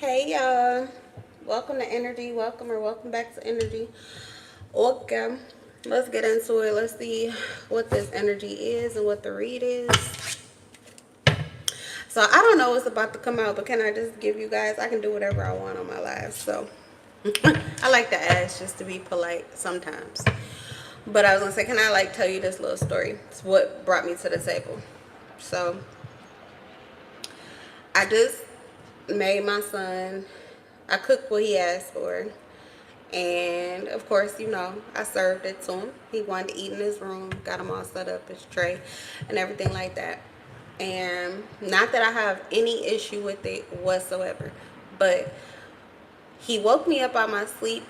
Hey y'all, welcome to Energy. Welcome back to Energy. Okay, let's get into it. Let's see what this energy is and what the read is. So I don't know what's about to come out, but can I just give you guys? I can do whatever I want on my live. So I like to ask just to be polite sometimes. But I was gonna say, can I tell you this little story? It's what brought me to the table. So I just made my son. I cooked what he asked for. And of course, I served it to him. He wanted to eat in his room, got him all set up, his tray, and everything like that. And not that I have any issue with it whatsoever, but he woke me up out of my sleep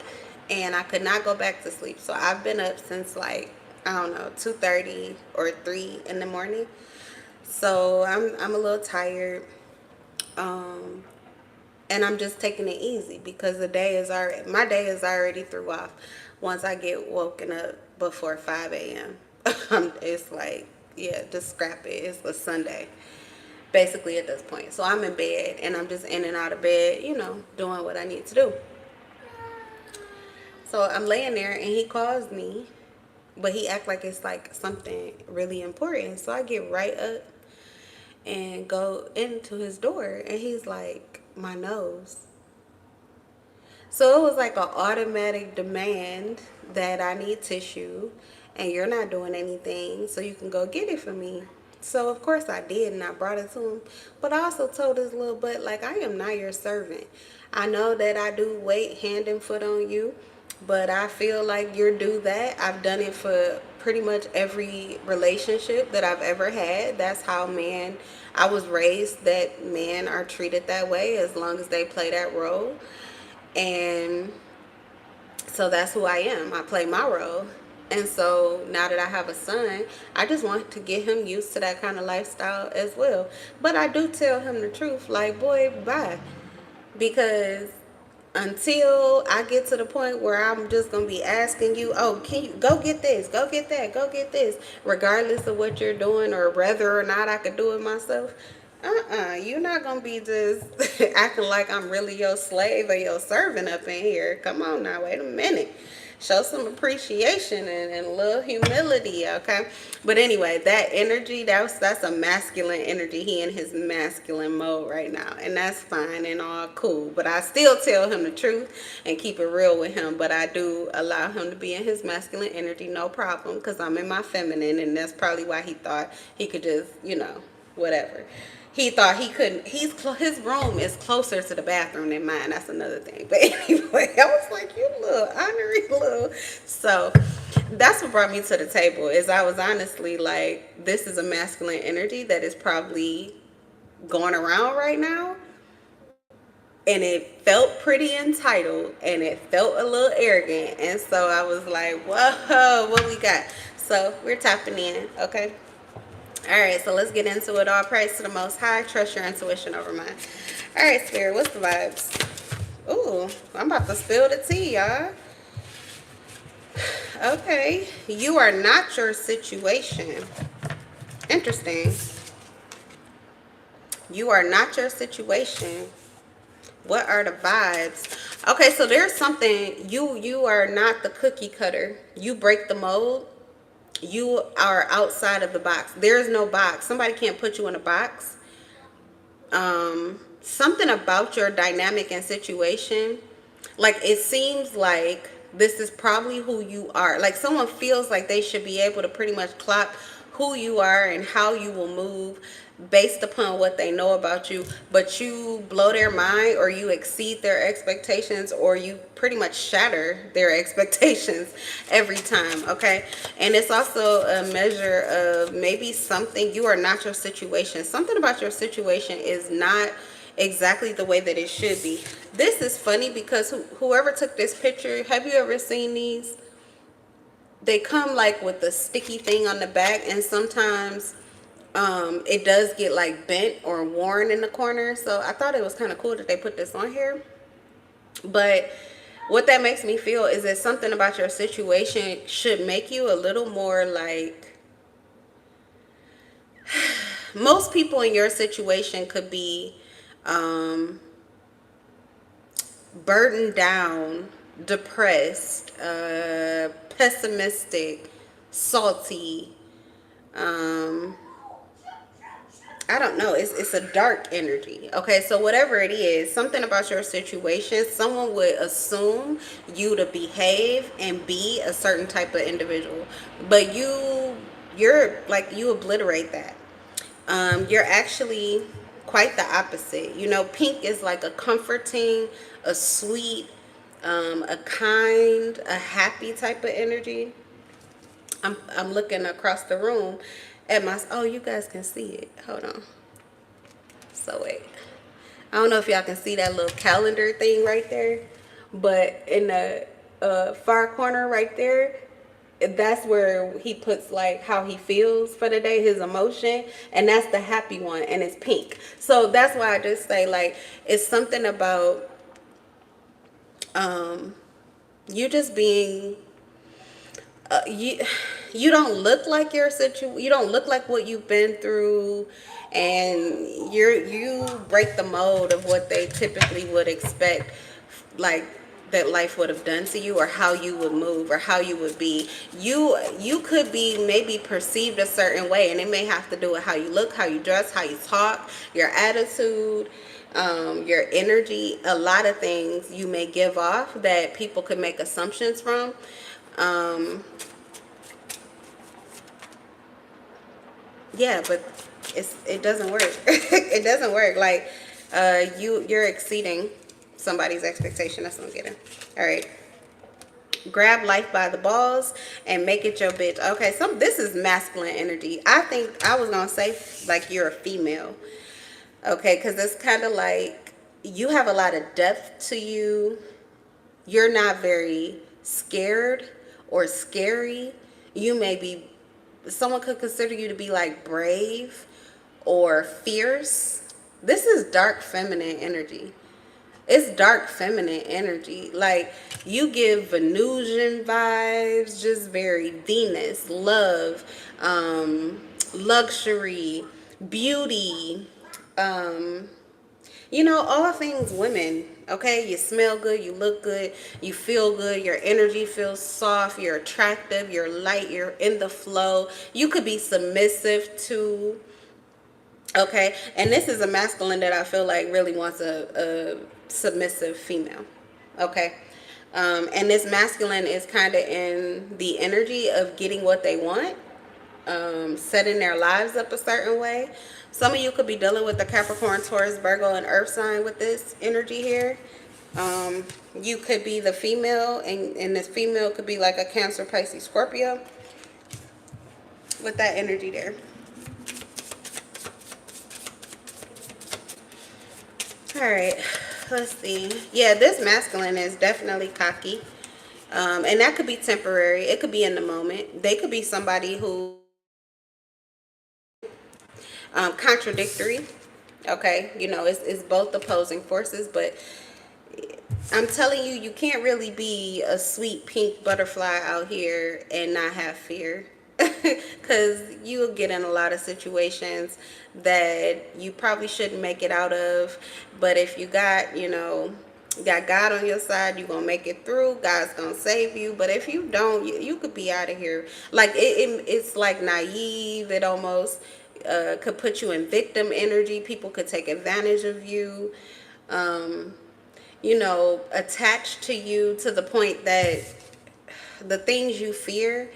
and I could not go back to sleep. So I've been up since I don't know, 2:30 or 3 in the morning. So I'm a little tired. Um and I'm just taking it easy because my day is already through off once I get woken up before 5 a.m. It's like, yeah, just scrap it. It's a Sunday basically at this point. So I'm in bed and I'm just in and out of bed, doing what I need to do. So I'm laying there and he calls me, but he act like it's like something really important. So I get right up and go into his door and he's like, my nose. So it was like an automatic demand that I need tissue and you're not doing anything, so you can go get it for me. So of course I did and I brought it to him. But I also told this little butt, like, I am not your servant. I know that I do wait hand and foot on you, but I feel like you're due that. I've done it for pretty much every relationship that I've ever had. That's how I was raised, that men are treated that way as long as they play that role. And so that's who I am. I play my role. And so now that I have a son, I just want to get him used to that kind of lifestyle as well. But I do tell him the truth, like, boy, bye. Because until I get to the point where I'm just going to be asking you, oh, can you go get this, go get that, go get this, regardless of what you're doing or whether or not I could do it myself. You're not going to be just acting like I'm really your slave or your servant up in here. Come on now, wait a minute. Show some appreciation and a little humility, okay? But anyway, that energy, that's a masculine energy. He in his masculine mode right now, and that's fine and all cool. But I still tell him the truth and keep it real with him. But I do allow him to be in his masculine energy, no problem, because I'm in my feminine, and that's probably why he thought he could just, whatever. He thought he couldn't. His room is closer to the bathroom than mine. That's another thing. But anyway, I was like, you little honorary little. So that's what brought me to the table. Is I was honestly like, this is a masculine energy that is probably going around right now, and it felt pretty entitled, and it felt a little arrogant, and so I was like, whoa, what we got? So we're tapping in, okay. All right, so let's get into it. All praise to the Most High. Trust your intuition over mine. All right, Spirit, what's the vibes? Ooh, I'm about to spill the tea, y'all. Okay, you are not your situation. Interesting. You are not your situation. What are the vibes? Okay, so there's something. You are not the cookie cutter. You break the mold. You are outside of the box. There is no box. Somebody can't put you in a box. Something about your dynamic and situation, like, it seems like this is probably who you are. Like, someone feels like they should be able to pretty much clock who you are and how you will move based upon what they know about you, but you blow their mind, or you exceed their expectations, or you pretty much shatter their expectations every time, okay? And it's also a measure of maybe something. You are not your situation. Something about your situation is not exactly the way that it should be. This is funny because whoever took this picture, have you ever seen these? They come like with a sticky thing on the back, and sometimes it does get like bent or worn in the corner. So I thought it was kind of cool that they put this on here. But what that makes me feel is that something about your situation should make you a little more like, most people in your situation could be burdened down, depressed, pessimistic, salty. Um, I don't know. It's a dark energy. Okay, so whatever it is, something about your situation, someone would assume you to behave and be a certain type of individual, but you're like, you obliterate that. You're actually quite the opposite. You know, pink is like a comforting, a sweet, a kind, a happy type of energy. I'm looking across the room at my, oh, you guys can see it. Hold on. So wait. I don't know if y'all can see that little calendar thing right there, but in the far corner right there, that's where he puts like how he feels for the day, his emotion, and that's the happy one, and it's pink. So that's why I just say, like, it's something about um you just being you don't look like you don't look like what you've been through, and you break the mold of what they typically would expect, like, that life would have done to you, or how you would move, or how you would be. You could be maybe perceived a certain way, and it may have to do with how you look, how you dress, how you talk, your attitude, your energy. A lot of things you may give off that people could make assumptions from. um yeah, but it doesn't work. It doesn't work. Like, you're exceeding somebody's expectation. That's what I'm getting. All right. Grab life by the balls and make it your bitch. Okay, this is masculine energy. I think I was gonna say like you're a female. Okay, because it's kind of like you have a lot of depth to you. You're not very scared or scary. You may be, someone could consider you to be like brave or fierce. This is dark feminine energy. It's dark feminine energy. Like, you give Venusian vibes, just very Venus, love, luxury, beauty, um, all things women. Okay, you smell good, you look good, you feel good, your energy feels soft, you're attractive, you're light, you're in the flow. You could be submissive too. Okay, and this is a masculine that I feel like really wants a submissive female. Okay, and this masculine is kind of in the energy of getting what they want, setting their lives up a certain way. Some of you could be dealing with the Capricorn, Taurus, Virgo, and Earth sign with this energy here. You could be the female, and this female could be like a Cancer, Pisces, Scorpio with that energy there. All right, let's see. Yeah, this masculine is definitely cocky. And that could be temporary. It could be in the moment. They could be somebody who contradictory. Okay, it's both opposing forces, but I'm telling you, you can't really be a sweet pink butterfly out here and not have fear. Because you'll get in a lot of situations that you probably shouldn't make it out of. But if you got God on your side, you're going to make it through. God's going to save you. But if you don't, you could be out of here. Like, it's like naive. It almost could put you in victim energy. People could take advantage of you. Attached to you to the point that the things you fear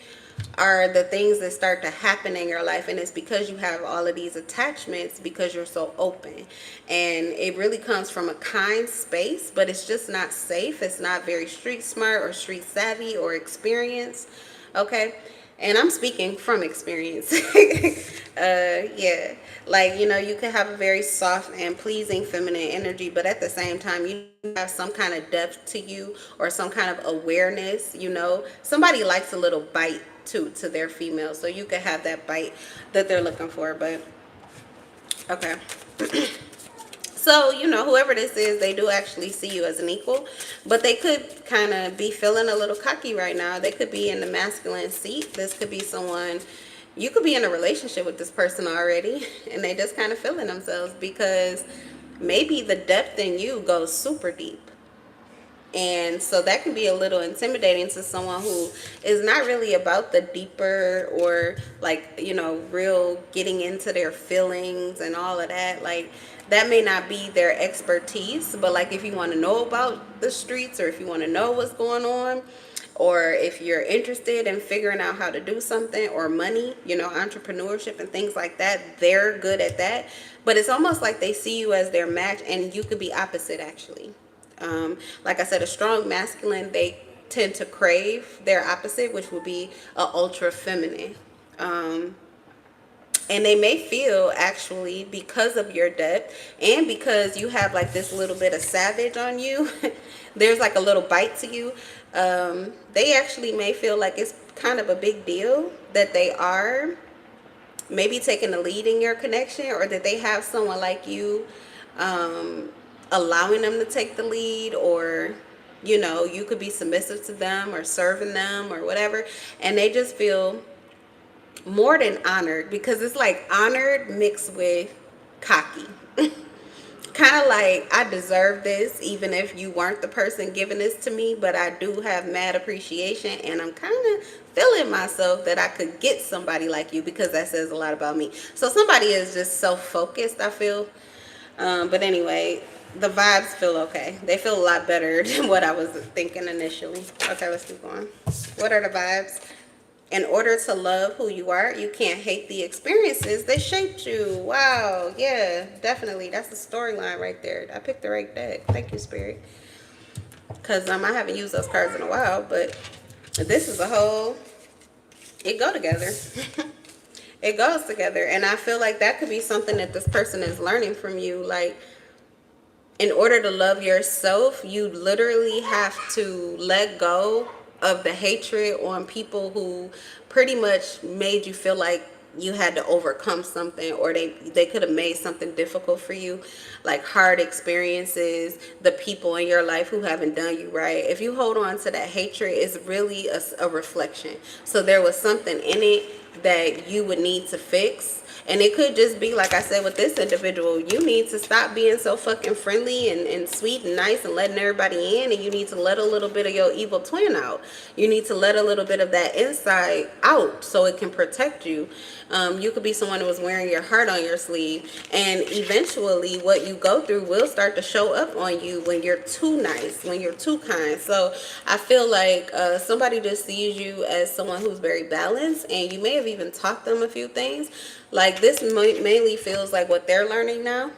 are the things that start to happen in your life. And it's because you have all of these attachments, because you're so open. And it really comes from a kind space, but it's just not safe. It's not very street smart or street savvy or experience. Okay, and I'm speaking from experience. Yeah, like, you can have a very soft and pleasing feminine energy, but at the same time you have some kind of depth to you, or some kind of awareness. Somebody likes a little bite to their female, so you could have that bite that they're looking for. But okay. So, whoever this is, they do actually see you as an equal, but they could kind of be feeling a little cocky right now. They could be in the masculine seat. This could be someone, you could be in a relationship with this person already, and they just kind of feeling themselves, because maybe the depth in you goes super deep. And so that can be a little intimidating to someone who is not really about the deeper or like, you know, real getting into their feelings and all of that. Like that may not be their expertise, but like if you want to know about the streets or if you want to know what's going on, or if you're interested in figuring out how to do something, or money, you know, entrepreneurship and things like that, they're good at that. But it's almost like they see you as their match, and you could be opposite actually. Like I said, a strong masculine, they tend to crave their opposite, which would be a ultra feminine. And they may feel actually, because of your depth and because you have like this little bit of savage on you, there's like a little bite to you. They actually may feel like it's kind of a big deal that they are maybe taking the lead in your connection, or that they have someone like you allowing them to take the lead, or you know, you could be submissive to them or serving them or whatever, and they just feel more than honored, because it's like honored mixed with cocky. Kind of like, I deserve this even if you weren't the person giving this to me, but I do have mad appreciation, and I'm kind of feeling myself that I could get somebody like you, because that says a lot about me. So somebody is just self-focused, I feel. But anyway, the vibes feel okay. They feel a lot better than what I was thinking initially. Okay, let's keep going. What are the vibes? In order to love who you are, you can't hate the experiences that shaped you. Wow. Yeah, definitely. That's the storyline right there. I picked the right deck. Thank you, Spirit. Because I haven't used those cards in a while, but this is a whole... It go together. It goes together. And I feel like that could be something that this person is learning from you. Like, in order to love yourself, you literally have to let go of the hatred on people who pretty much made you feel like you had to overcome something, or they could have made something difficult for you, like hard experiences, the people in your life who haven't done you right. If you hold on to that hatred, it's really a reflection. So there was something in it that you would need to fix. And it could just be, like I said, with this individual, you need to stop being so fucking friendly and sweet and nice and letting everybody in. And you need to let a little bit of your evil twin out. You need to let a little bit of that inside out so it can protect you. You could be someone who was wearing your heart on your sleeve. And eventually what you go through will start to show up on you when you're too nice, when you're too kind. So I feel like somebody just sees you as someone who's very balanced. And you may have even taught them a few things. Like, this mainly feels like what they're learning now.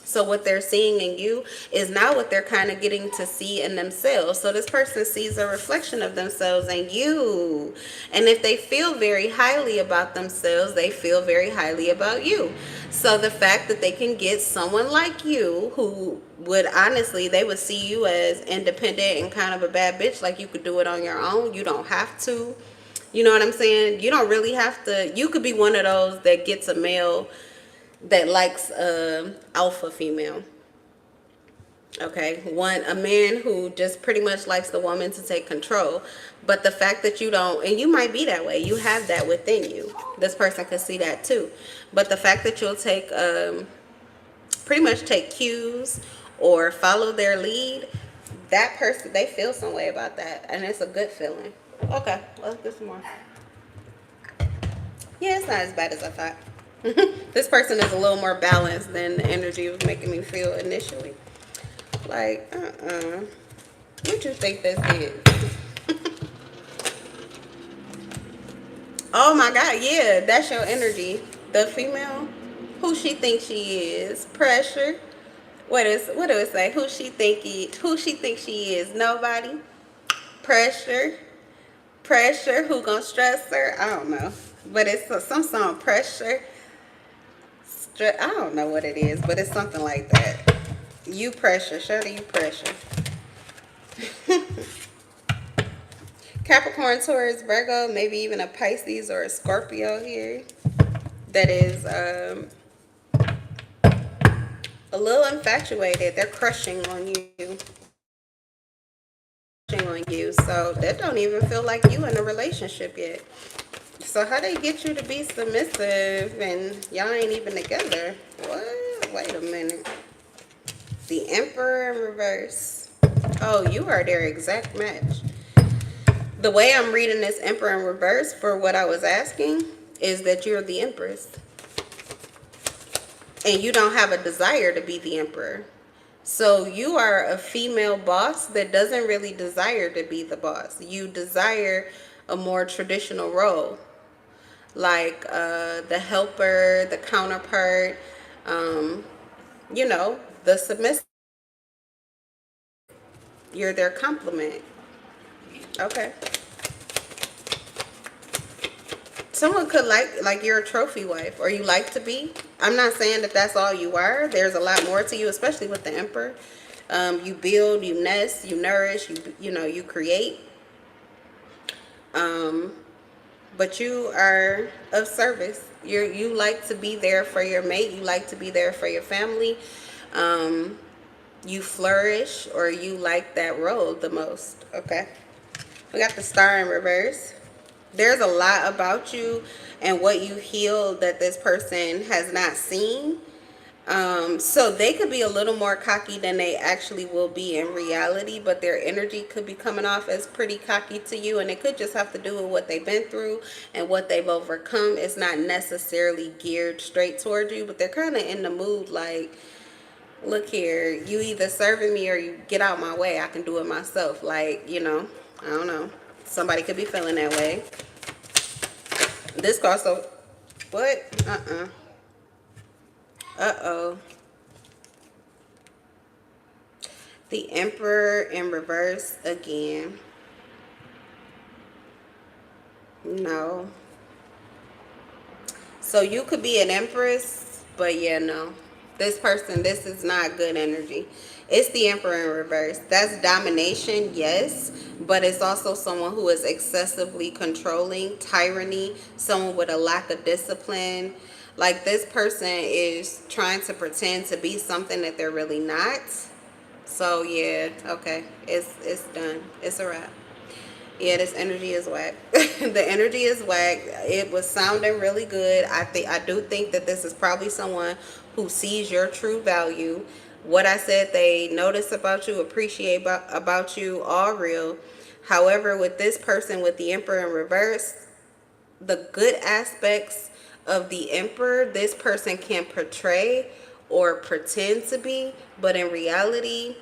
So what they're seeing in you is now what they're kind of getting to see in themselves. So this person sees a reflection of themselves in you. And if they feel very highly about themselves, they feel very highly about you. So the fact that they can get someone like you who would honestly, they would see you as independent and kind of a bad bitch, like you could do it on your own. You don't have to. You know what I'm saying? You don't really have to. You could be one of those that gets a male that likes alpha female. Okay, a man who just pretty much likes the woman to take control. But the fact that you don't, and you might be that way, you have that within you. This person could see that too. But the fact that you'll take, pretty much take cues or follow their lead, that person, they feel some way about that. And it's a good feeling. Okay, let's get some more. Yeah, it's not as bad as I thought. This person is a little more balanced than the energy was making me feel initially. Like, what you think this is? Oh my God, yeah, that's your energy. The female, who she thinks she is. Pressure. What do it say? Who she thinks she is? Nobody. Pressure. Who gonna stress her? I don't know, but it's some song. Pressure. I don't know what it is, but it's something like that. You pressure. Shirley, you pressure. Capricorn, Taurus, Virgo, maybe even a Pisces or a Scorpio here. That is a little infatuated. They're crushing on you. So that don't even feel like you in a relationship yet. So how they get you to be submissive and y'all ain't even together? What? Wait a minute. The Emperor in reverse. Oh, you are their exact match. The way I'm reading this Emperor in reverse for what I was asking is that you're the Empress. And you don't have a desire to be the Emperor. So you are a female boss that doesn't really desire to be the boss. You desire a more traditional role, like the helper, the counterpart, um, the submissive. You're their complement. Okay. Someone could like you're a trophy wife, or you like to be. I'm not saying that that's all you are. There's a lot more to you, especially with the Emperor. You build, you nest, you nourish, you create. Um, but you are of service. You like to be there for your mate. You like to be there for your family. Um, you flourish, or you like that role the most. Okay. We got the Star in reverse. There's a lot about you and what you healed that this person has not seen. So they could be a little more cocky than they actually will be in reality, but their energy could be coming off as pretty cocky to you, and it could just have to do with what they've been through and what they've overcome. It's not necessarily geared straight towards you, but they're kind of in the mood like, look here, you either serving me or you get out my way. I can do it myself. Like, I don't know. Somebody could be feeling that way. This card, so what? Uh-oh. The Emperor in reverse again. No. So you could be an Empress, but yeah, no. This is not good energy. It's the Emperor in reverse. That's domination, yes, but it's also someone who is excessively controlling, tyranny, someone with a lack of discipline. Like, this person is trying to pretend to be something that they're really not. So yeah, okay. It's done. It's a wrap. Yeah, this energy is whack. The energy is whack. It was sounding really good. I do think that this is probably someone who sees your true value. What I said they notice about you, appreciate about you, all real. However, with this person with the Emperor in reverse, the good aspects of the Emperor, this person can portray or pretend to be, but in reality,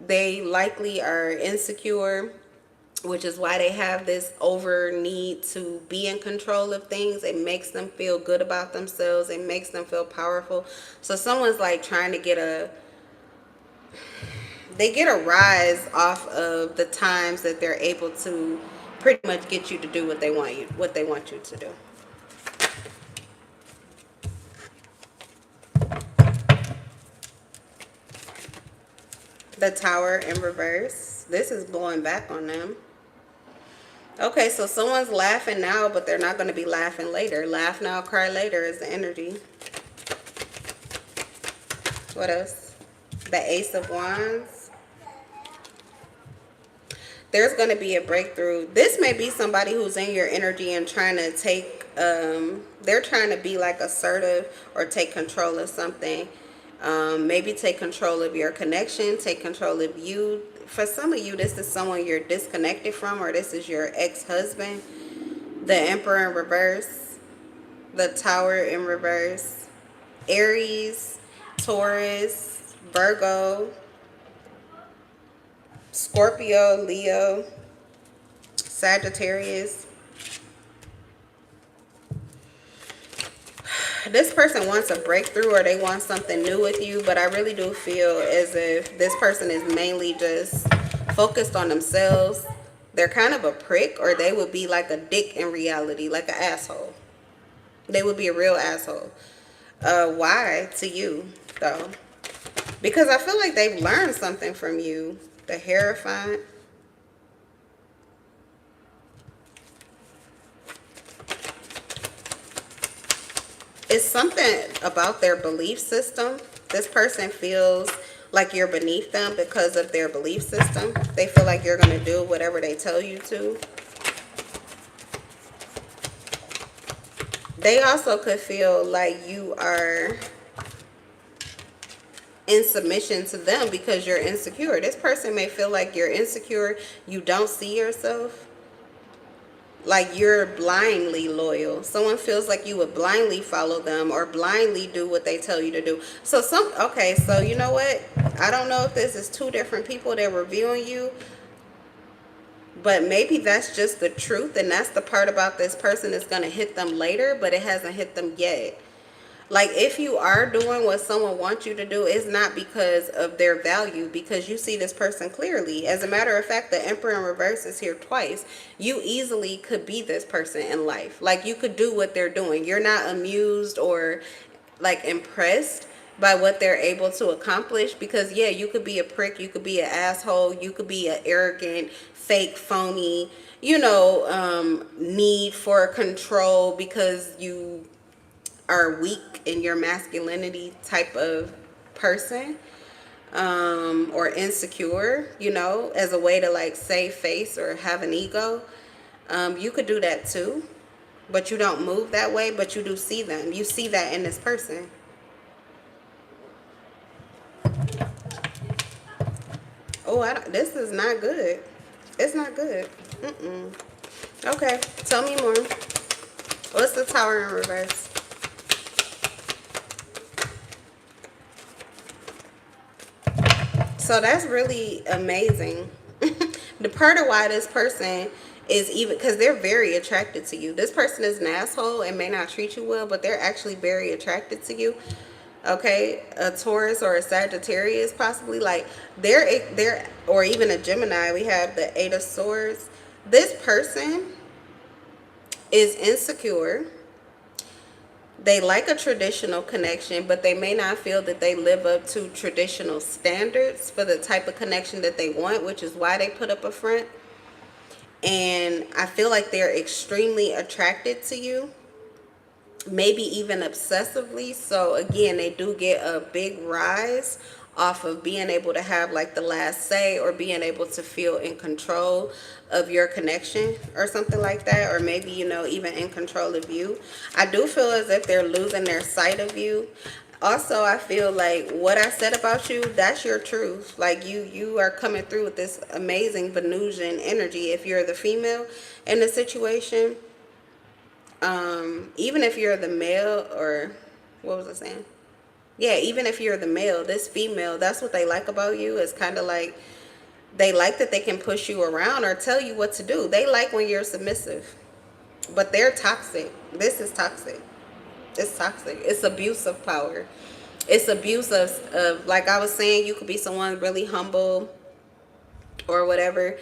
they likely are insecure, which is why they have this over need to be in control of things. It makes them feel good about themselves. It makes them feel powerful. So someone's like trying to get a rise off of the times that they're able to pretty much get you to do what they want you to do. The Tower in reverse. This is blowing back on them. Okay, so someone's laughing now, but they're not going to be laughing later. Laugh now, cry later is the energy. What else? The Ace of Wands. There's going to be a breakthrough. This may be somebody who's in your energy and trying to take, they're trying to be like assertive or take control of something. Maybe take control of your connection, take control of you. For some of you, this is someone you're disconnected from, or this is your ex-husband. The Emperor in reverse. The Tower in reverse. Aries, Taurus, Virgo, Scorpio, Leo, Sagittarius. This person wants a breakthrough, or they want something new with you, but I really do feel as if this person is mainly just focused on themselves. They're kind of a prick, or they would be like a dick in reality, like an asshole. They would be a real asshole. Why to you, though? Because I feel like they've learned something from you. The Hierophant. It's something about their belief system. This person feels like you're beneath them because of their belief system. They feel like you're going to do whatever they tell you to. They also could feel like you are in submission to them because you're insecure. This person may feel like you're insecure, you don't see yourself, like you're blindly loyal. Someone feels like you would blindly follow them or blindly do what they tell you to do. So okay, so you know what? I don't know if this is two different people that were viewing you, but maybe that's just the truth, and that's the part about this person that's going to hit them later, but it hasn't hit them yet. Like, if you are doing what someone wants you to do, it's not because of their value, because you see this person clearly. As a matter of fact, the Emperor in reverse is here twice. You easily could be this person in life. Like, you could do what they're doing. You're not amused or, like, impressed by what they're able to accomplish, because, yeah, you could be a prick, you could be an asshole, you could be an arrogant, fake, phony, need for control because you are weak in your masculinity type of person, or insecure, as a way to like save face or have an ego. You could do that too, but you don't move that way, but you do see them. You see that in this person. Oh, this is not good. It's not good. Okay, tell me more. What's the Tower in reverse? So that's really amazing. The part of why this person is, even because they're very attracted to you. This person is an asshole and may not treat you well, but they're actually very attracted to you. Okay, a Taurus or a Sagittarius possibly, like they're or even a Gemini. We have the Eight of Swords. This person is insecure. They like a traditional connection, but they may not feel that they live up to traditional standards for the type of connection that they want, which is why they put up a front. And I feel like they're extremely attracted to you, maybe even obsessively. So again, they do get a big rise off of being able to have like the last say, or being able to feel in control of your connection or something like that, or maybe even in control of you. I do feel as if they're losing their sight of you. Also, I feel like what I said about you, that's your truth. Like you are coming through with this amazing Venusian energy if you're the female in the situation. Even if you're the male, or what was I saying? Yeah, even if you're the male, this female, that's what they like about you. Is kind of like, they like that they can push you around or tell you what to do. They like when you're submissive, but they're toxic. This is toxic. It's toxic. It's abuse of power. It's abuse of, like I was saying, you could be someone really humble or whatever.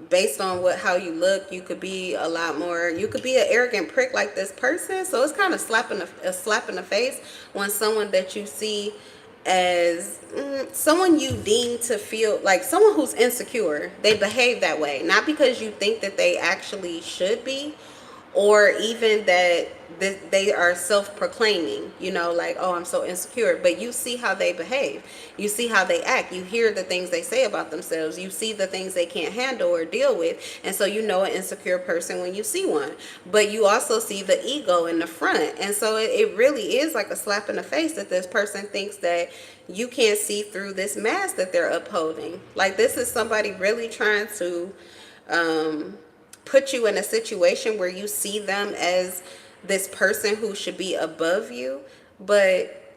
Based on how you look, you could be a lot more. You could be an arrogant prick like this person. So it's kind of a slap in the face when someone that you see as someone you deem to feel like someone who's insecure, they behave that way, not because you think that they actually should be, or even that they are self-proclaiming, like, oh, I'm so insecure. But you see how they behave. You see how they act. You hear the things they say about themselves. You see the things they can't handle or deal with. And so you know an insecure person when you see one. But you also see the ego in the front. And so it really is like a slap in the face that this person thinks that you can't see through this mask that they're upholding. Like, this is somebody really trying to put you in a situation where you see them as this person who should be above you, but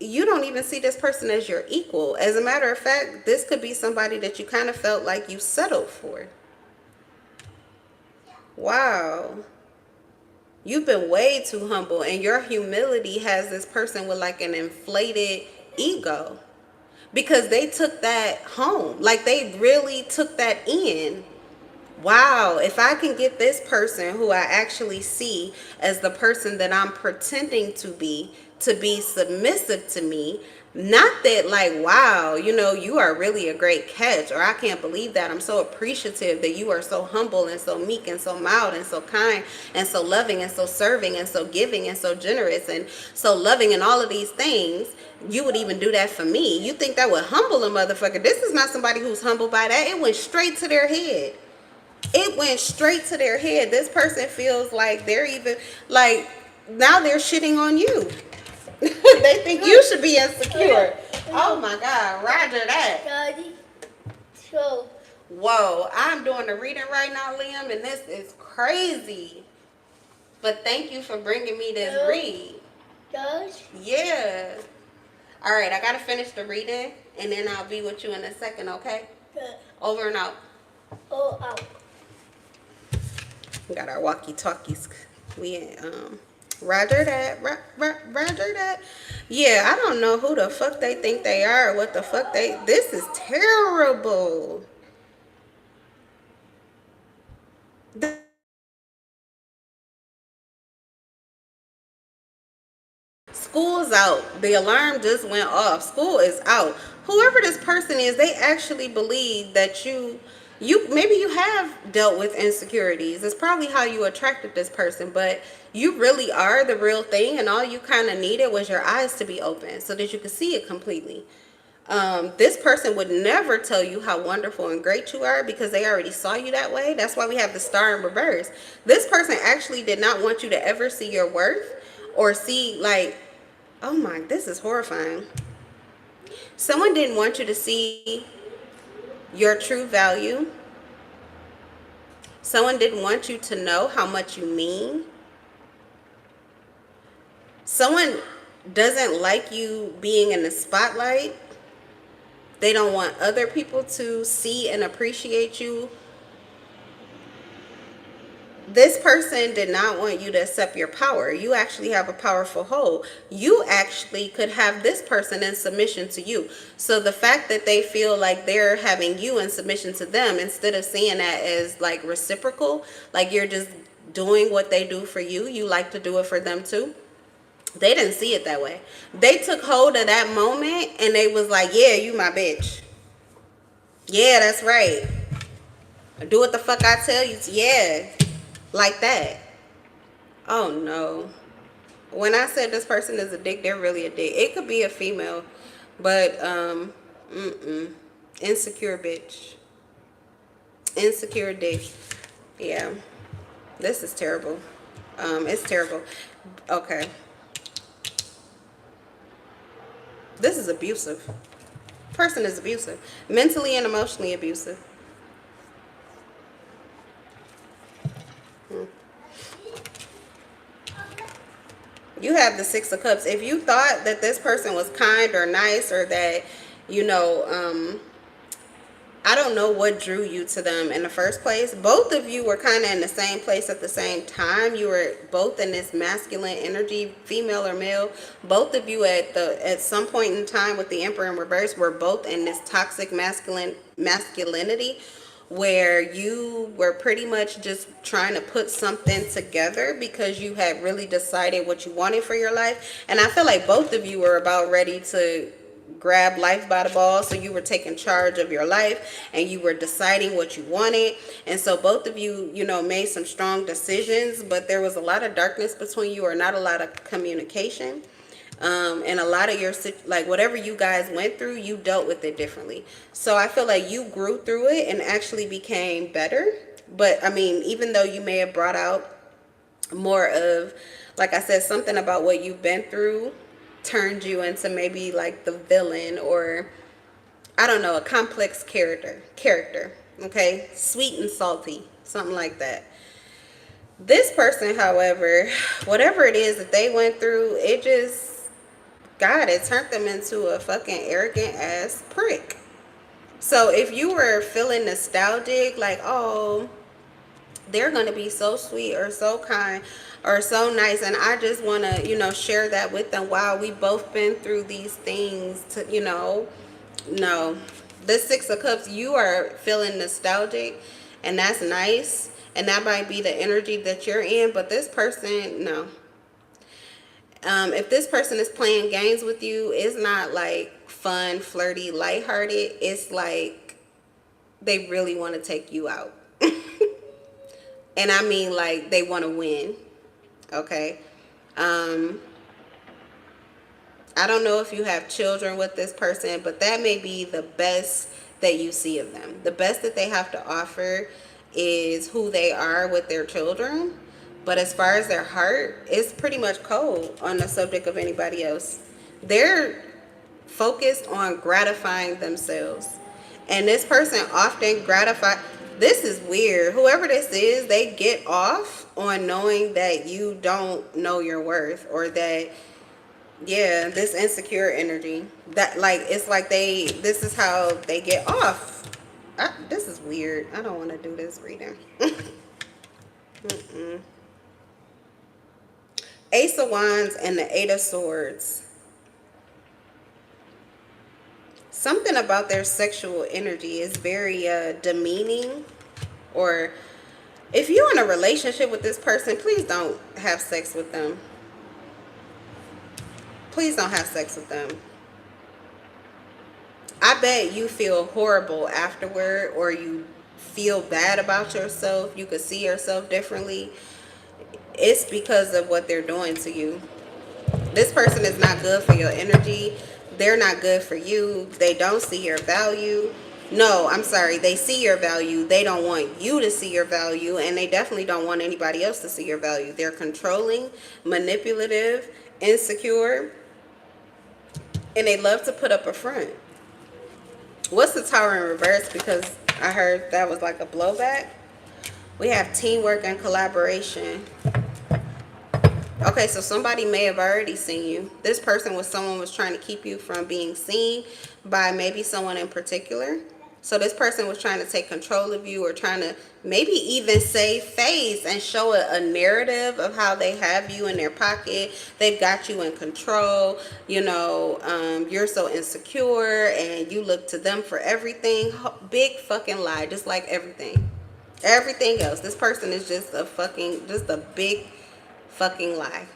you don't even see this person as your equal. As a matter of fact, this could be somebody that you kind of felt like you settled for. Wow. You've been way too humble, and your humility has this person with like an inflated ego, because they took that home. Like, they really took that in. Wow, if I can get this person who I actually see as the person that I'm pretending to be submissive to me, not that like, wow, you are really a great catch, or I can't believe that, I'm so appreciative that you are so humble and so meek and so mild and so kind and so loving and so serving and so giving and so generous and so loving and all of these things. You would even do that for me. You think that would humble a motherfucker? This is not somebody who's humbled by that. It went straight to their head. It went straight to their head. This person feels like they're even, like, now they're shitting on you. They think you should be insecure. Oh my God, Roger that. Daddy, so. Whoa, I'm doing the reading right now, Liam, and this is crazy. But thank you for bringing me this read. Does? Yeah. All right, I gotta finish the reading, and then I'll be with you in a second, okay? Good. Over and out. Oh, out. We got our walkie-talkies. We Roger that. Roger that. Yeah, I don't know who the fuck they think they are. What the fuck they. This is terrible. School's out. The alarm just went off. School is out. Whoever this person is, they actually believe that you maybe you have dealt with insecurities. It's probably how you attracted this person, but you really are the real thing, and all you kind of needed was your eyes to be open so that you could see it completely. This person would never tell you how wonderful and great you are because they already saw you that way. That's why we have the star in reverse. This person actually did not want you to ever see your worth or see, like, oh my, this is horrifying. Someone didn't want you to see your true value. Someone didn't want you to know how much you mean. Someone doesn't like you being in the spotlight. They don't want other people to see and appreciate you. This person did not want you to accept your power. You actually have a powerful hold. You actually could have this person in submission to you. So the fact that they feel like they're having you in submission to them, instead of seeing that as like reciprocal, like you're just doing what they do for you, you like to do it for them too. They didn't see it that way. They took hold of that moment and they was like, yeah, you my bitch. Yeah, that's right. Do what the fuck I tell you to. Yeah. Like that. Oh no. When I said this person is a dick, they're really a dick. It could be a female, but insecure bitch. Insecure dick. Yeah. This is terrible. It's terrible. Okay. This is abusive. Person is abusive. Mentally and emotionally abusive. You have the Six of Cups. If you thought that this person was kind or nice, or that, you know, I don't know what drew you to them in the first place. Both of you were kind of in the same place at the same time. You were both in this masculine energy, female or male. Both of you at some point in time with the Emperor in reverse were both in this toxic masculinity, where you were pretty much just trying to put something together because you had really decided what you wanted for your life. And I feel like both of you were about ready to grab life by the balls. So you were taking charge of your life and you were deciding what you wanted. And so both of you, you know, made some strong decisions, but there was a lot of darkness between you, or not a lot of communication. And a lot of your, like, whatever you guys went through, you dealt with it differently. So I feel like you grew through it and actually became better. But I mean, even though you may have brought out more of, like I said, something about what you've been through turned you into maybe like the villain, or I don't know, a complex character, okay? Sweet and salty, something like that. This person, however, whatever it is that they went through, it just, God, it turned them into a fucking arrogant ass prick. So if you were feeling nostalgic, like, oh, they're going to be so sweet or so kind or so nice, and I just want to, you know, share that with them, while we both been through these things, to, you know, no. This Six of Cups, you are feeling nostalgic, and that's nice, and that might be the energy that you're in, but this person, no. If this person is playing games with you, it's not like fun, flirty, lighthearted. It's like they really want to take you out. And I mean, like, they want to win. Okay. I don't know if you have children with this person, but that may be the best that you see of them. The best that they have to offer is who they are with their children. But as far as their heart, it's pretty much cold on the subject of anybody else. They're focused on gratifying themselves. And this person often gratify. This is weird. Whoever this is, they get off on knowing that you don't know your worth, or that, yeah, this insecure energy. That, like, it's like this is how they get off. This is weird. I don't want to do this reading. Ace of Wands and the Eight of Swords. Something about their sexual energy is very demeaning. Or if you're in a relationship with this person, please don't have sex with them. Please don't have sex with them. I bet you feel horrible afterward, or you feel bad about yourself. You could see yourself differently. It's because of what they're doing to you. This person is not good for your energy. They're not good for you. They don't see your value. No, I'm sorry. They see your value. They don't want you to see your value. And they definitely don't want anybody else to see your value. They're controlling, manipulative, insecure. And they love to put up a front. What's the Tower in reverse? Because I heard that was like a blowback. We have teamwork and collaboration. Okay, so somebody may have already seen you. This person someone was trying to keep you from being seen by maybe someone in particular. So this person was trying to take control of you, or trying to maybe even save face and show a narrative of how they have you in their pocket. They've got you in control. You know, you're so insecure and you look to them for everything. Big fucking lie, just like everything. Everything else. This person is just a big fucking lie.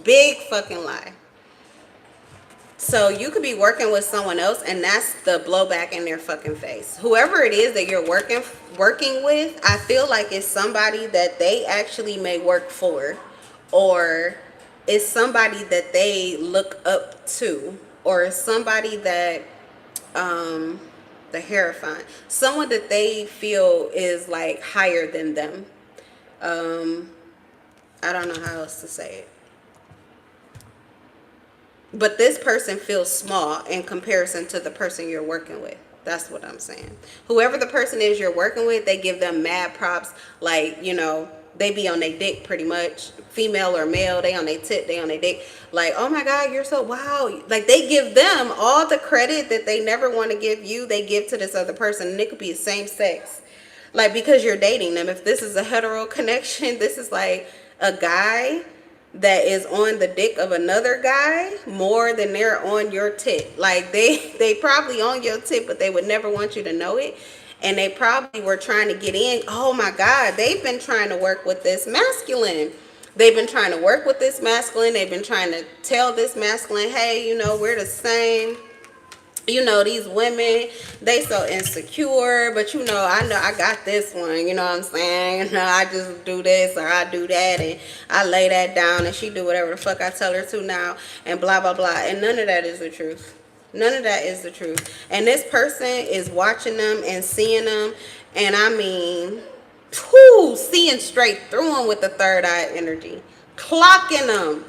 Big fucking lie. So you could be working with someone else, and that's the blowback in their fucking face. Whoever it is that you're working with, I feel like it's somebody that they actually may work for, or it's somebody that they look up to, or somebody that the Hierophant, someone that they feel is like higher than them. I don't know how else to say it. But this person feels small in comparison to the person you're working with. That's what I'm saying. Whoever the person is you're working with, they give them mad props. Like, you know, they be on their dick pretty much. Female or male, they on their tit, they on their dick. Like, oh my God, you're so wow. Like, they give them all the credit that they never want to give you. They give to this other person. And it could be the same sex. Like, because you're dating them. If this is a hetero connection, this is like a guy that is on the dick of another guy more than they're on your tit. Like, they probably on your tit, but they would never want you to know it. And they probably were trying to get in. Oh my God, they've been trying to work with this masculine. They've been trying to work with this masculine. They've been trying to tell this masculine, hey, you know, we're the same. You know, these women, they so insecure, but you know I got this one, you know what I'm saying? You know, I just do this or I do that, and I lay that down, and she do whatever the fuck I tell her to now, and blah, blah, blah. And none of that is the truth. None of that is the truth. And this person is watching them and seeing them, and I mean, seeing straight through them with the third eye energy. Clocking them.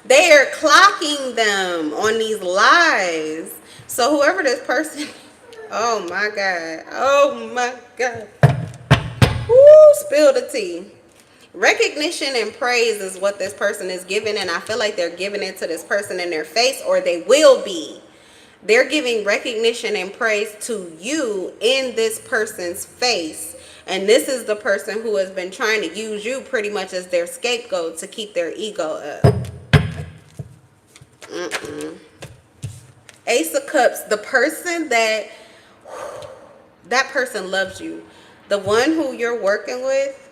They are clocking them on these lies. So whoever this person, oh my God, oh my God, spill the tea. Recognition and praise is what this person is giving, and I feel like they're giving it to this person in their face, or they will be. They're giving recognition and praise to you in this person's face, and this is the person who has been trying to use you pretty much as their scapegoat to keep their ego up. Ace of Cups, the person that person loves you. The one who you're working with,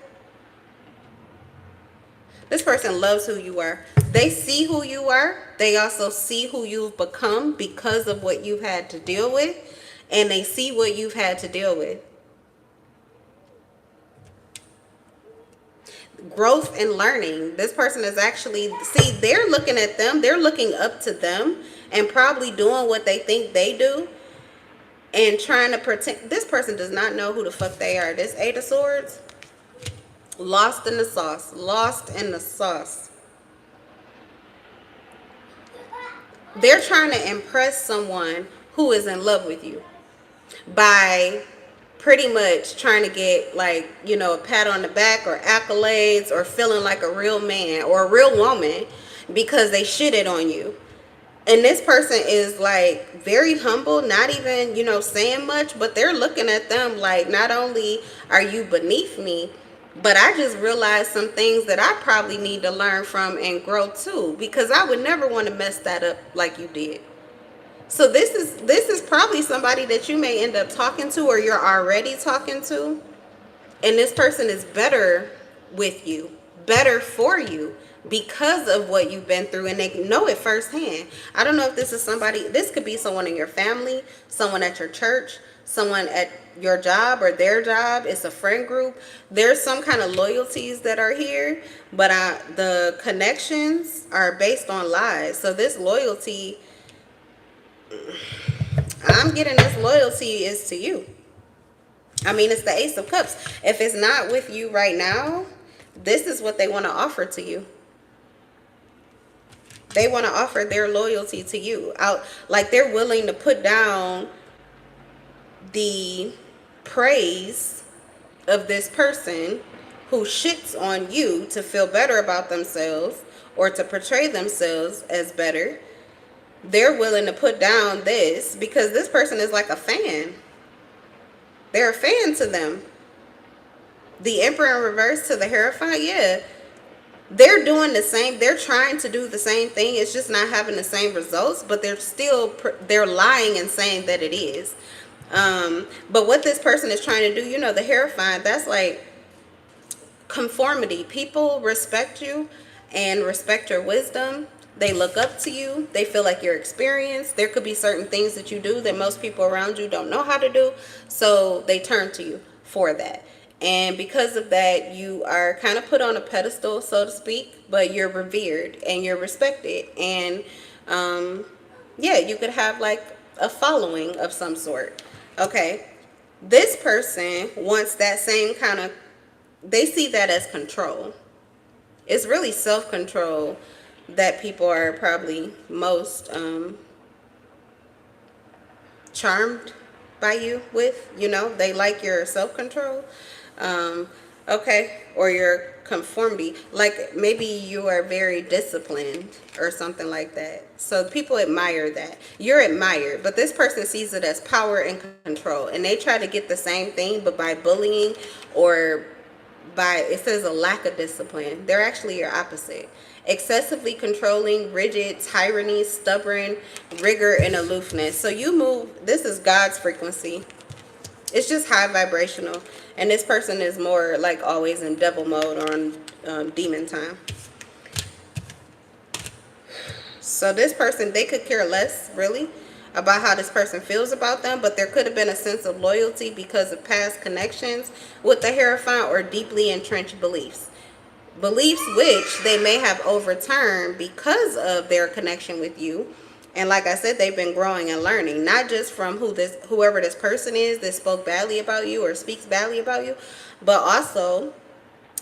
this person loves who you are. They see who you are. They also see who you've become because of what you've had to deal with. And they see what you've had to deal with. Growth and learning. This person is actually, see, they're looking at them. They're looking up to them and probably doing what they think they do and trying to pretend. This person does not know who the fuck they are. This Eight of Swords, Lost in the sauce. Lost in the sauce. They're trying to impress someone who is in love with you by pretty much trying to get, like, you know, a pat on the back or accolades or feeling like a real man or a real woman because they shitted on you. And this person is like very humble, not even, you know, saying much, but they're looking at them like, not only are you beneath me, but I just realized some things that I probably need to learn from and grow too, because I would never want to mess that up like you did. So this is probably somebody that you may end up talking to, or you're already talking to, and this person is better with you, better for you because of what you've been through, and they know it firsthand. I don't know if this is somebody, this could be someone in your family, someone at your church, someone at your job or their job. It's a friend group. There's some kind of loyalties that are here, but the connections are based on lies. So this loyalty, I'm getting this loyalty is to you. I mean, it's the Ace of Cups. If it's not with you right now, this is what they want to offer to you. They want to offer their loyalty to you. Out, like they're willing to put down the praise of this person who shits on you to feel better about themselves or to portray themselves as better. They're willing to put down this because this person is like a fan. They're a fan to them. The Emperor in reverse to the Hierophant, yeah. They're doing the same. They're trying to do the same thing. It's just not having the same results, but they're lying and saying that it is. But what this person is trying to do, you know, the Hierophant, that's like conformity. People respect you and respect your wisdom. They look up to you. They feel like you're experienced. There could be certain things that you do that most people around you don't know how to do. So they turn to you for that. And because of that, you are kind of put on a pedestal, so to speak, but you're revered and you're respected. And yeah, you could have like a following of some sort. Okay. This person wants that same kind of, they see that as control. It's really self-control that people are probably most charmed by you with. You know, they like your self-control. Okay, or your conformity. Like maybe you are very disciplined or something like that. So people admire that. You're admired, but this person sees it as power and control. And they try to get the same thing, but by bullying or by, it says a lack of discipline. They're actually your opposite. Excessively controlling, rigid, tyranny, stubborn, rigor, and aloofness. So you move, this is God's frequency. It's just high vibrational. And this person is more like always in devil mode or on demon time. So this person, they could care less, really, about how this person feels about them. But there could have been a sense of loyalty because of past connections with the Hierophant or deeply entrenched beliefs. Beliefs which they may have overturned because of their connection with you. And like I said, they've been growing and learning, not just from whoever this person is that spoke badly about you or speaks badly about you, but also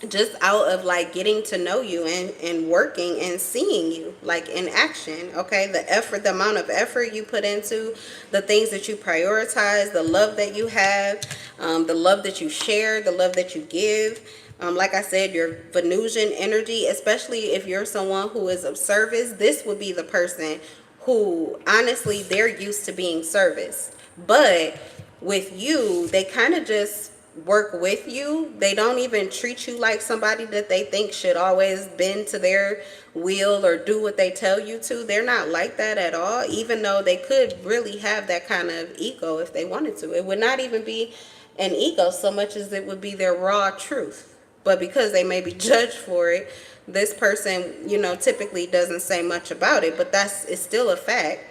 just out of like getting to know you and working and seeing you like in action. Okay, the effort, the amount of effort you put into the things that you prioritize, the love that you have, the love that you share, the love that you give. Like I said, your Venusian energy, especially if you're someone who is of service, this would be the person who honestly, they're used to being service. But with you, they kind of just work with you. They don't even treat you like somebody that they think should always bend to their will or do what they tell you to. They're not like that at all, even though they could really have that kind of ego if they wanted to. It would not even be an ego so much as it would be their raw truth. But because they may be judged for it, this person, you know, typically doesn't say much about it, but it's still a fact.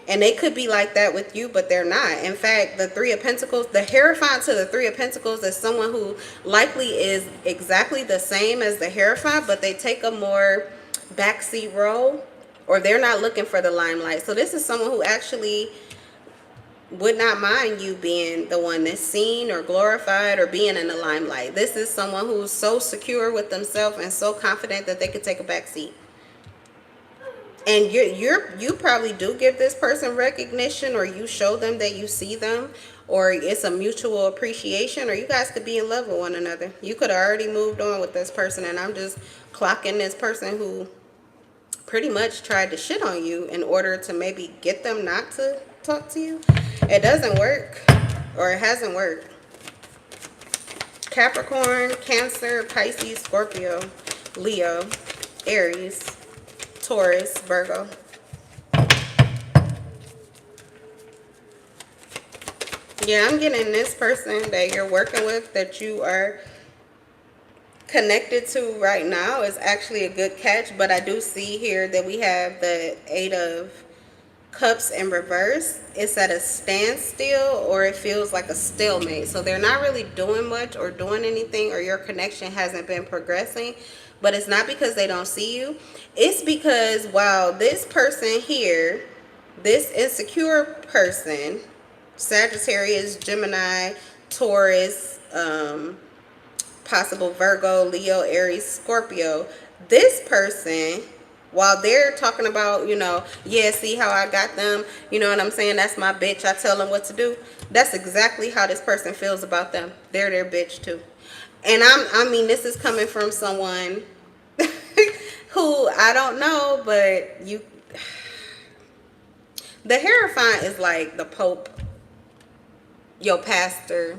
And they could be like that with you, but they're not. In fact, the Three of Pentacles, the Hierophant to the Three of Pentacles is someone who likely is exactly the same as the Hierophant, but they take a more backseat role, or they're not looking for the limelight. So this is someone who actually would not mind you being the one that's seen or glorified or being in the limelight. This is someone who's so secure with themselves and so confident that they could take a back seat. And you probably do give this person recognition, or you show them that you see them, or it's a mutual appreciation, or you guys could be in love with one another. You could have already moved on with this person, and I'm just clocking this person who pretty much tried to shit on you in order to maybe get them not to talk to you. It doesn't work, or it hasn't worked. Capricorn, Cancer, Pisces, Scorpio, Leo, Aries, Taurus, Virgo. Yeah, I'm getting this person that you're working with, that you are connected to right now, is actually a good catch. But I do see here that we have the 8 of Cups in reverse. It's at a standstill, or it feels like a stalemate. So they're not really doing much or doing anything, or your connection hasn't been progressing. But it's not because they don't see you. It's because while this person here, this insecure person, Sagittarius, Gemini, Taurus, possible Virgo, Leo, Aries, Scorpio, this person, while they're talking about, yeah, see how I got them, you know what I'm saying, that's my bitch, I tell them what to do. That's exactly how this person feels about them. They're their bitch too. And I mean, this is coming from someone who I don't know, but the Hierophant is like the Pope, your pastor,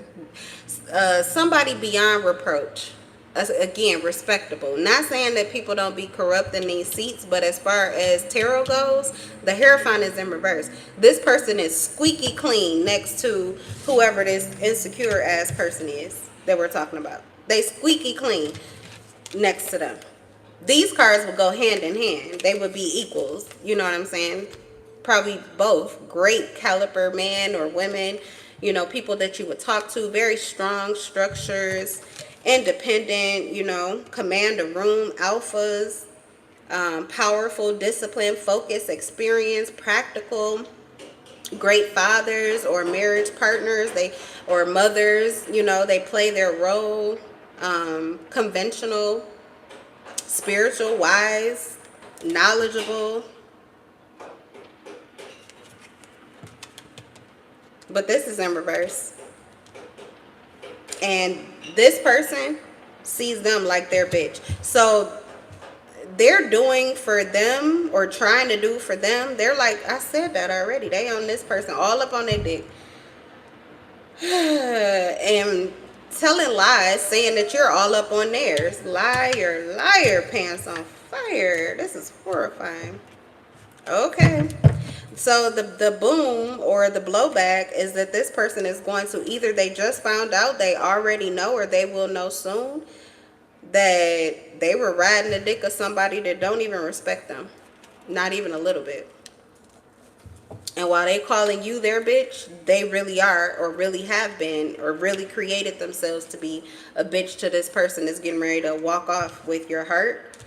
somebody beyond reproach. Again, respectable. Not saying that people don't be corrupt in these seats, but as far as tarot goes, the Hierophant is in reverse. This person is squeaky clean next to whoever this insecure ass person is that we're talking about. They squeaky clean next to them. These cards would go hand in hand. They would be equals. You know what I'm saying? Probably both. Great caliber man or women. People that you would talk to. Very strong structures. Independent, command a room. Alphas. Powerful, disciplined, focused, experienced, practical. Great fathers or marriage partners. Or mothers. They play their role. Conventional, spiritual, wise, knowledgeable. But this is in reverse. And this person sees them like their bitch. So they're doing for them, or trying to do for them. They're like, I said that already. They on this person all up on their dick. And telling lies, saying that you're all up on theirs. Liar, liar, pants on fire. This is horrifying. Okay. So the boom or the blowback is that this person is going to, either they just found out, they already know, or they will know soon, that they were riding the dick of somebody that don't even respect them. Not even a little bit. And while they calling you their bitch, they really are, or really have been, or really created themselves to be a bitch to this person that's getting ready to walk off with your heart.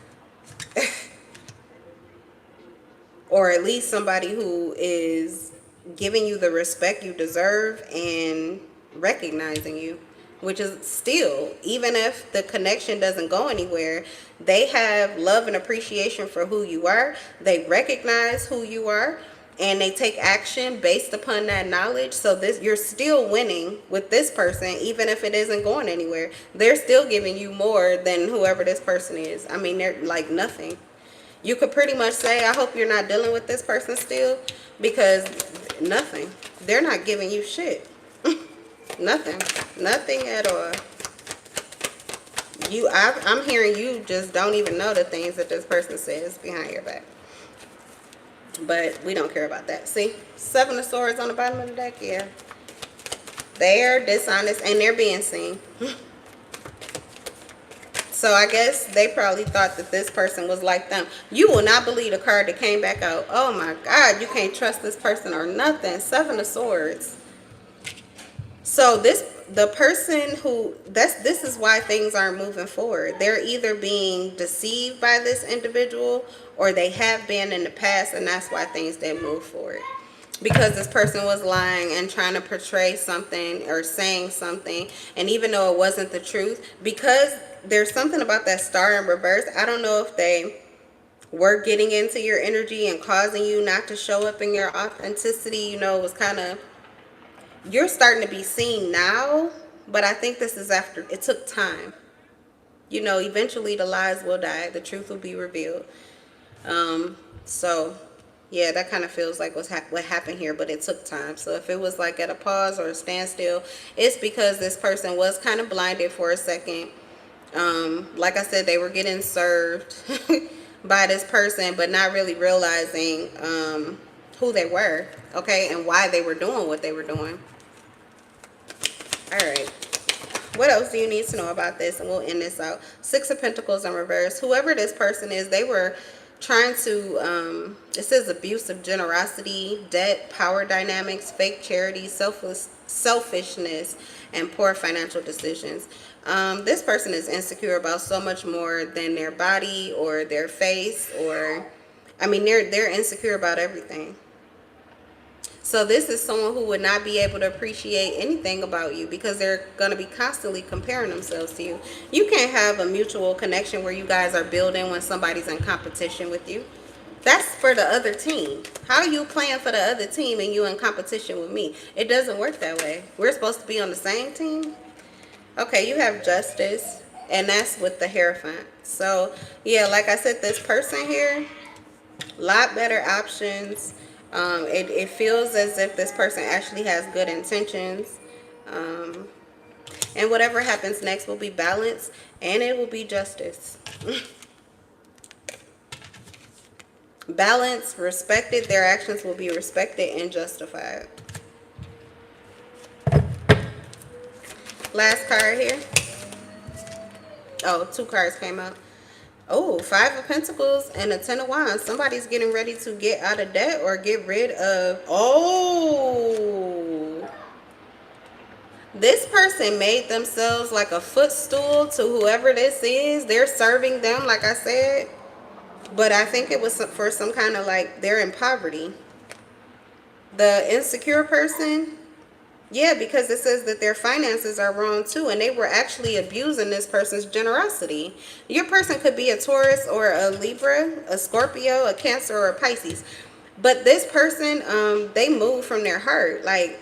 Or at least somebody who is giving you the respect you deserve and recognizing you. Which is still, even if the connection doesn't go anywhere, they have love and appreciation for who you are. They recognize who you are. And they take action based upon that knowledge. So you're still winning with this person, even if it isn't going anywhere. They're still giving you more than whoever this person is. I mean, they're like nothing. You could pretty much say, I hope you're not dealing with this person still, because nothing. They're not giving you shit. Nothing. Nothing at all. I'm hearing you just don't even know the things that this person says behind your back. But we don't care about that. See? 7 of Swords on the bottom of the deck. Yeah. They're dishonest and they're being seen. So I guess they probably thought that this person was like them. You will not believe the card that came back out. Oh my God. You can't trust this person or nothing. 7 of Swords. So the person who, this is why things aren't moving forward. They're either being deceived by this individual, or they have been in the past, and that's why things didn't move forward. because this person was lying and trying to portray something or saying something, and even though it wasn't the truth, because there's something about that star in reverse. I don't know if they were getting into your energy and causing you not to show up in your authenticity. You know, it was kind of, you're starting to be seen now, but I think this is after it took time. You know, eventually the lies will die, the truth will be revealed. So yeah, that kind of feels like what happened here, but it took time. So if it was like at a pause or a standstill, it's because this person was kind of blinded for a second. Like I said, they were getting served by this person, but not really realizing who they were, okay, and why they were doing what they were doing. All right. What else do you need to know about this? And we'll end this out. Six of Pentacles in reverse. Whoever this person is, they were trying to, it says abusive generosity, debt, power dynamics, fake charity, selfishness, and poor financial decisions. This person is insecure about so much more than their body or their face, or, I mean, they're insecure about everything. So this is someone who would not be able to appreciate anything about you because they're going to be constantly comparing themselves to you. You can't have a mutual connection where you guys are building when somebody's in competition with you. That's for the other team. How are you playing for the other team and you in competition with me? It doesn't work that way. We're supposed to be on the same team. Okay, you have Justice, and that's with the Hierophant. So yeah, like I said, this person here, a lot better options. It feels as if this person actually has good intentions. And whatever happens next will be balance, and it will be justice. Balance, respected, their actions will be respected and justified. Last card here. Oh, two cards came out. Oh, Five of Pentacles and a Ten of Wands. Somebody's getting ready to get out of debt or get rid of... Oh. This person made themselves like a footstool to whoever this is. They're serving them, like I said. But I think it was for some kind of like, they're in poverty. The insecure person... Yeah, because it says that their finances are wrong too, and they were actually abusing this person's generosity. Your person could be a Taurus or a Libra, a Scorpio, a Cancer, or a Pisces. But this person, they move from their heart, like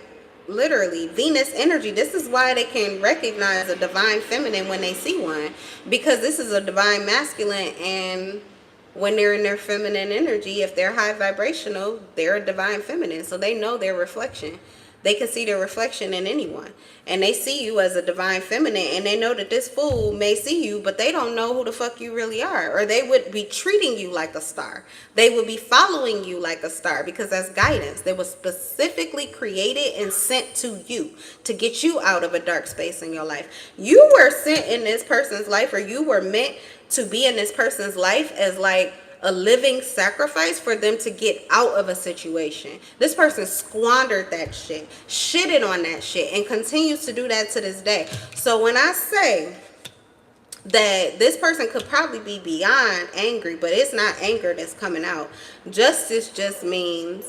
literally Venus energy. This is why they can recognize a divine feminine when they see one, because this is a divine masculine, and when they're in their feminine energy, if they're high vibrational, they're a divine feminine, so they know their reflection. They can see their reflection in anyone. And they see you as a divine feminine. And they know that this fool may see you, but they don't know who the fuck you really are. Or they would be treating you like a star. They would be following you like a star, because that's guidance. They was specifically created and sent to you to get you out of a dark space in your life. You were sent in this person's life, or you were meant to be in this person's life as like a living sacrifice for them to get out of a situation. This person squandered that shit, shitted on that shit, and continues to do that to this day. So when I say that this person could probably be beyond angry, but it's not anger that's coming out. Justice just means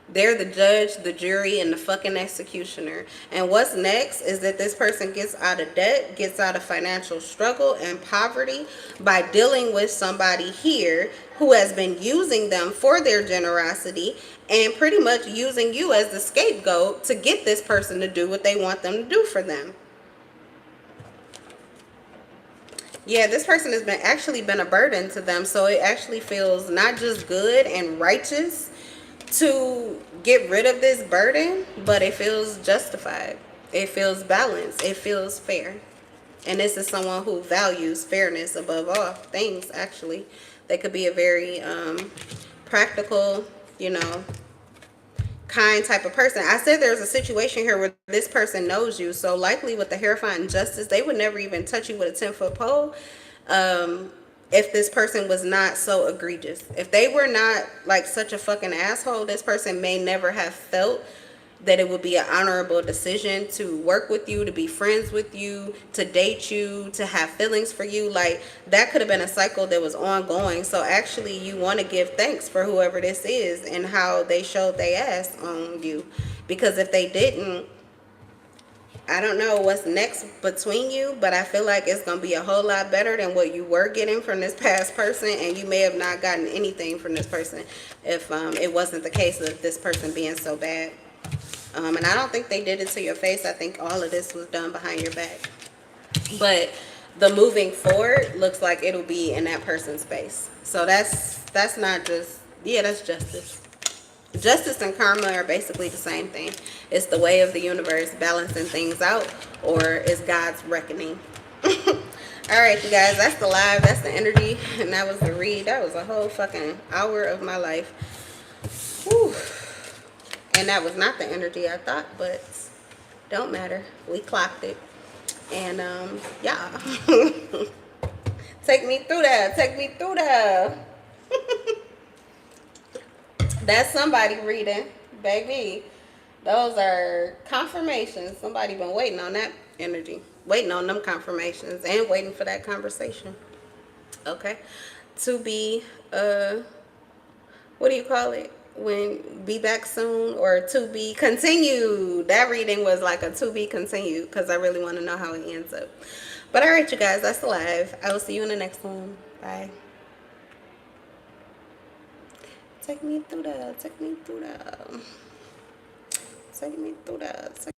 they're the judge, the jury, and the fucking executioner. And what's next is that this person gets out of debt, gets out of financial struggle and poverty by dealing with somebody here who has been using them for their generosity and pretty much using you as the scapegoat to get this person to do what they want them to do for them. Yeah, this person has been a burden to them, so it actually feels not just good and righteous to get rid of this burden, but it feels justified. It feels balanced. It feels fair. And this is someone who values fairness above all things, actually. They could be a very practical, you know, kind type of person. I said there's a situation here where this person knows you. So likely with the Hierophant and Justice, they would never even touch you with a 10-foot pole. If this person was not so egregious. If they were not like such a fucking asshole, this person may never have felt that it would be an honorable decision to work with you, to be friends with you, to date you, to have feelings for you. Like, that could have been a cycle that was ongoing. So actually you want to give thanks for whoever this is and how they showed their ass on you. Because if they didn't, I don't know what's next between you, but I feel like it's going to be a whole lot better than what you were getting from this past person, and you may have not gotten anything from this person if it wasn't the case of this person being so bad. And I don't think they did it to your face. I think all of this was done behind your back. But the moving forward looks like it'll be in that person's face. So that's not just, yeah, that's justice. Justice and karma are basically the same thing. It's the way of the universe balancing things out, or it's God's reckoning. All right, you guys, that's the live, that's the energy, and that was the read. That was a whole fucking hour of my life. Whew. And that was not the energy I thought, but don't matter. We clocked it. And yeah. Take me through that. Take me through that. That's somebody reading, baby. Those are confirmations. Somebody been waiting on that energy, waiting on them confirmations, and waiting for that conversation. Okay, to be what do you call it? When be back soon, or to be continued. That reading was like a to be continued because I really want to know how it ends up. But all right, you guys, that's live. I will see you in the next one. Bye. Take me through that. Take me through that. Take me through that.